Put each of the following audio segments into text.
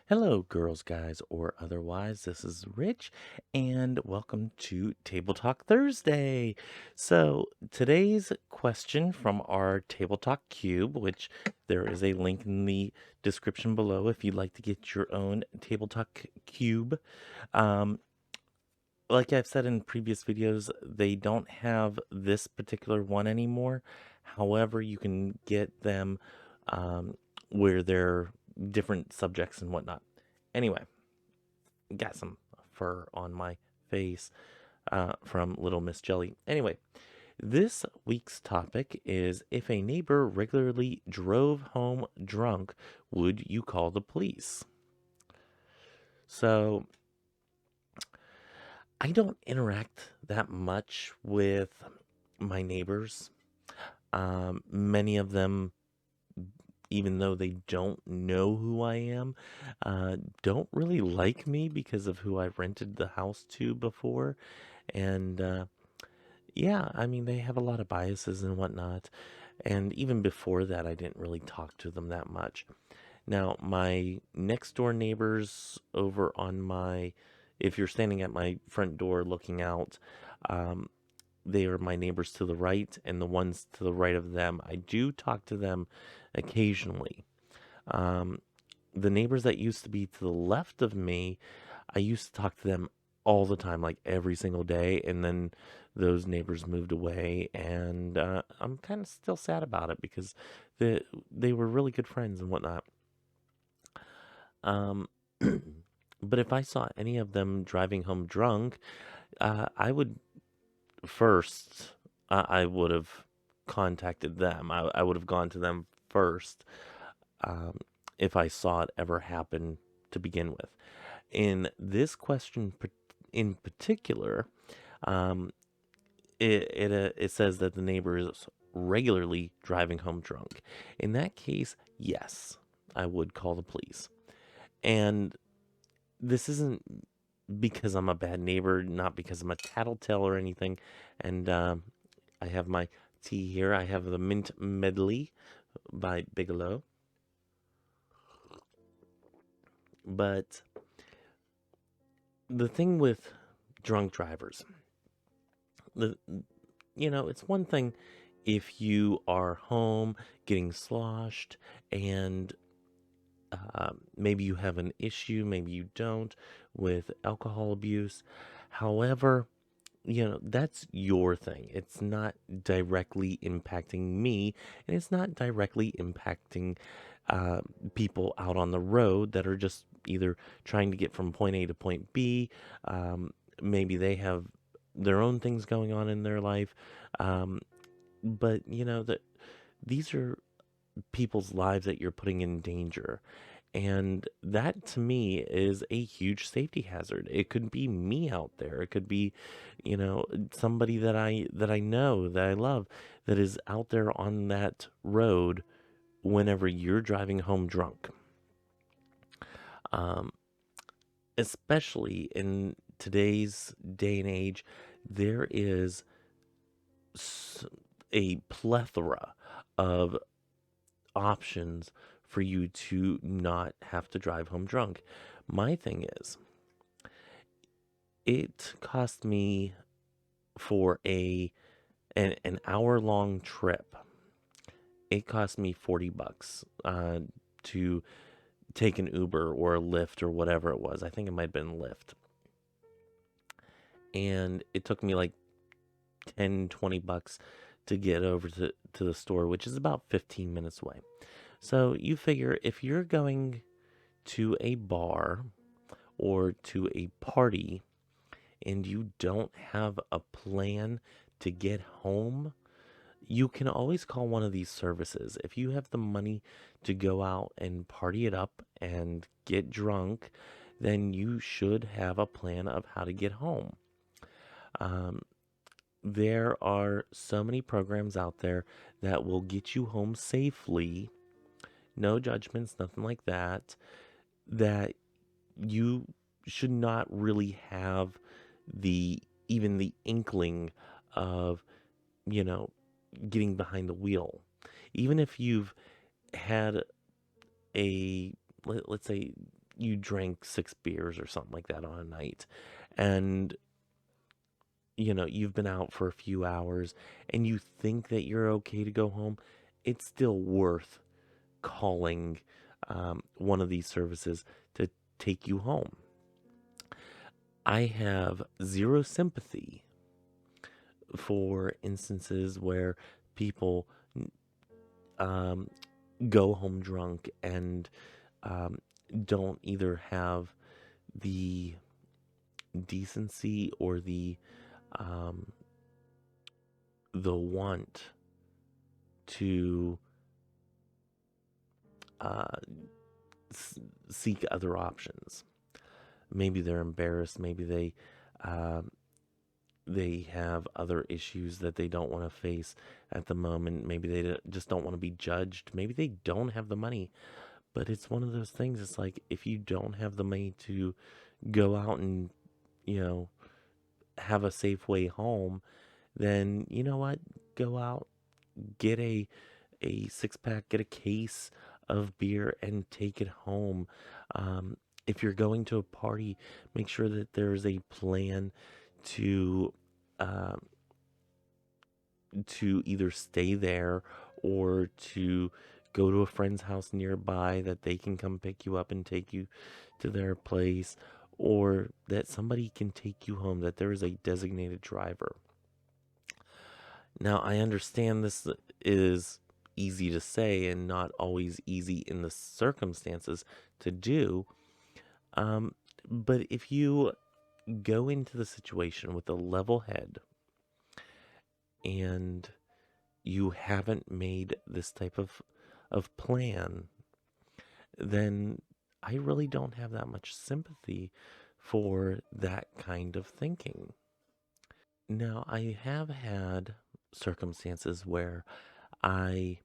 Hello, girls, guys, or otherwise. This is Rich, and welcome to Table Talk Thursday. So, today's question from our Table Talk Cube, which there is a link in the description below if you'd like to get your own Table Talk Cube. Um, like I've said in previous videos, they don't have this particular one anymore. However, you can get them um, where they're different subjects and whatnot. Anyway, got some fur on my face from Little Miss Jelly. Anyway, this week's topic is if a neighbor regularly drove home drunk, would you call the police? So, I don't interact that much with my neighbors. Many of them, even though they don't know who I am, don't really like me because of who I've rented the house to before. And yeah, I mean, they have a lot of biases and whatnot. And even before that, I didn't really talk to them that much. Now, my next door neighbors over on if you're standing at my front door looking out, um, they are my neighbors to the right, and the ones to the right of them, I do talk to them occasionally. Um, the neighbors that used to be to the left of me, I used to talk to them all the time, like every single day, and then those neighbors moved away, and I'm kind of still sad about it because they were really good friends and whatnot. Um, but if I saw any of them driving home drunk, I would first, I would have contacted them. I would have gone to them first um, if I saw it ever happen to begin with. In this question in particular, um, it says that the neighbor is regularly driving home drunk. In that case, yes, I would call the police. And this isn't because I'm a bad neighbor, not because I'm a tattletale or anything. And I have my tea here. I have the Mint Medley by Bigelow. But the thing with drunk drivers, the it's one thing if you are home getting sloshed and maybe you have an issue, maybe you don't, with alcohol abuse. However, that's your thing. It's not directly impacting me, and it's not directly impacting uh, people out on the road that are just either trying to get from point A to point B. Maybe they have their own things going on in their life. But that these are people's lives that you're putting in danger. And that to me is a huge safety hazard. It could be me out there. It could be, somebody that I know, that I love, that is out there on that road whenever you're driving home drunk. Um, Especially in today's day and age, there is a plethora of options for you to not have to drive home drunk. My thing is, it cost me for an hour long trip. It cost me $40 to take an Uber or a Lyft or whatever it was. I think it might have been Lyft. And it took me like 10, $20 to get over to the store, which is about 15 minutes away. So you figure if you're going to a bar or to a party and you don't have a plan to get home, you can always call one of these services. If you have the money to go out and party it up and get drunk, then you should have a plan of how to get home. There are so many programs out there that will get you home safely. No judgments, nothing like that. That you should not really have even the inkling of, you know, getting behind the wheel. Even if you've had let's say you drank 6 beers or something like that on a night, and you've been out for a few hours, and you think that you're okay to go home, it's still worth calling one of these services to take you home. I have zero sympathy for instances where people um, go home drunk and don't either have the decency or um, the want to uh, seek other options. Maybe they're embarrassed. Maybe um, they have other issues that they don't want to face at the moment. Maybe they just don't want to be judged. Maybe they don't have the money. But it's one of those things. It's like, if you don't have the money to go out and, you know, have a safe way home, then you know what? Go out, get a 6 pack, get a case of beer, and take it home. If you're going to a party, make sure that there's a plan to um, to either stay there or to go to a friend's house nearby that they can come pick you up and take you to their place, or that somebody can take you home, that there is a designated driver. Now, I understand this is easy to say and not always easy in the circumstances to do, um, but if you go into the situation with a level head and you haven't made this type of plan, then I really don't have that much sympathy for that kind of thinking. Now, I have had circumstances where I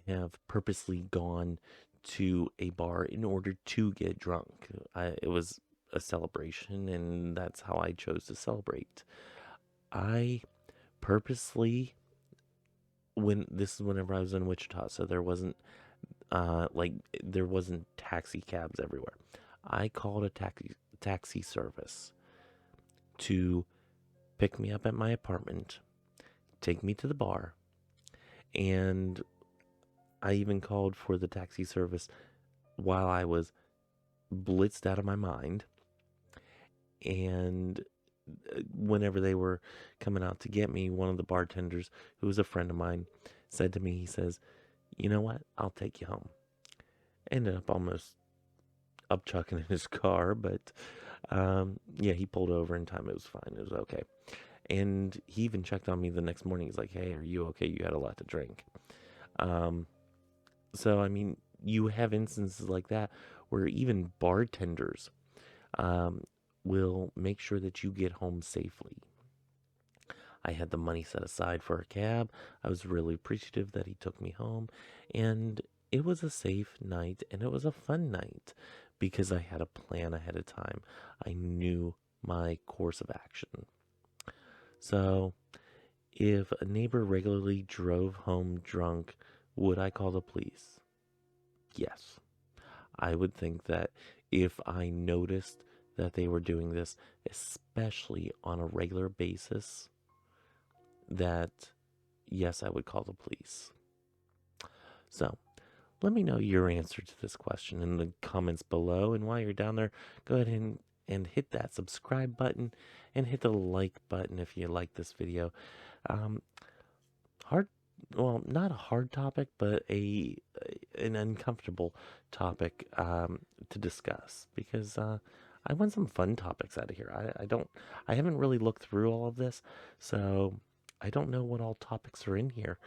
have purposely gone to a bar in order to get drunk. It was a celebration, and that's how I chose to celebrate. I purposely, when this is whenever I was in Wichita, so there wasn't like there wasn't taxi cabs everywhere. I called a taxi service to pick me up at my apartment, take me to the bar, and I even called for the taxi service while I was blitzed out of my mind. And whenever they were coming out to get me, one of the bartenders, who was a friend of mine, said to me, he says, "You know what? I'll take you home." Ended up almost upchucking in his car, but yeah, he pulled over in time. It was fine. It was okay. And he even checked on me the next morning. He's like, "Hey, are you okay? You had a lot to drink." Um, so, I mean, you have instances like that where even bartenders um, will make sure that you get home safely. I had the money set aside for a cab. I was really appreciative that he took me home. And it was a safe night, and it was a fun night because I had a plan ahead of time. I knew my course of action. So, if a neighbor regularly drove home drunk, would I call the police? Yes. I would think that if I noticed that they were doing this, especially on a regular basis, that yes, I would call the police. So, let me know your answer to this question in the comments below. And while you're down there, go ahead and hit that subscribe button and hit the like button if you like this video. Um, hard, well, not a hard topic, but an uncomfortable topic to discuss, because I want some fun topics out of here. I haven't really looked through all of this, so I don't know what all topics are in here,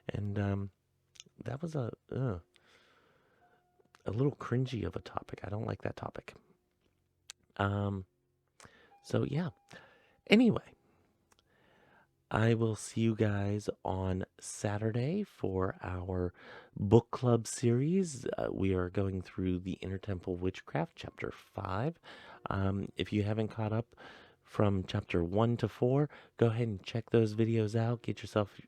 and that was a little cringy of a topic. I don't like that topic. Um, so yeah. Anyway, I will see you guys on Saturday for our book club series. We are going through the Intertemple Witchcraft, Chapter 5. If you haven't caught up from Chapter 1 to 4, go ahead and check those videos out. Get yourself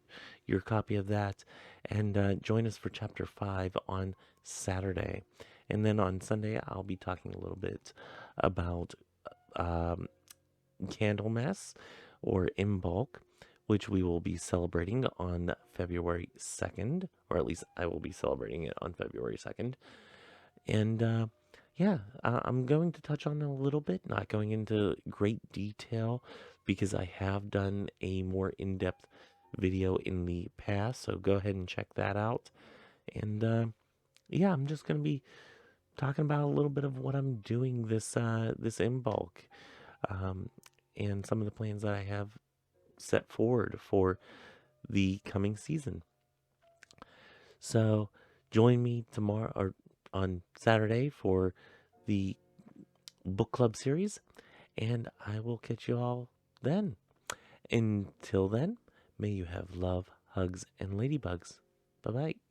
your copy of that, and join us for Chapter 5 on Saturday. And then on Sunday, I'll be talking a little bit about um, Candlemas or In Bulk, which we will be celebrating on February 2nd, or at least I will be celebrating it on February 2nd. And yeah, I'm going to touch on it a little bit, not going into great detail because I have done a more in depth video in the past. So go ahead and check that out. And yeah, I'm just going to be talking about a little bit of what I'm doing this in bulk, um, and some of the plans that I have set forward for the coming season. So join me tomorrow or on Saturday for the book club series, and I will catch you all then. Until then, may you have love, hugs, and ladybugs. Bye bye.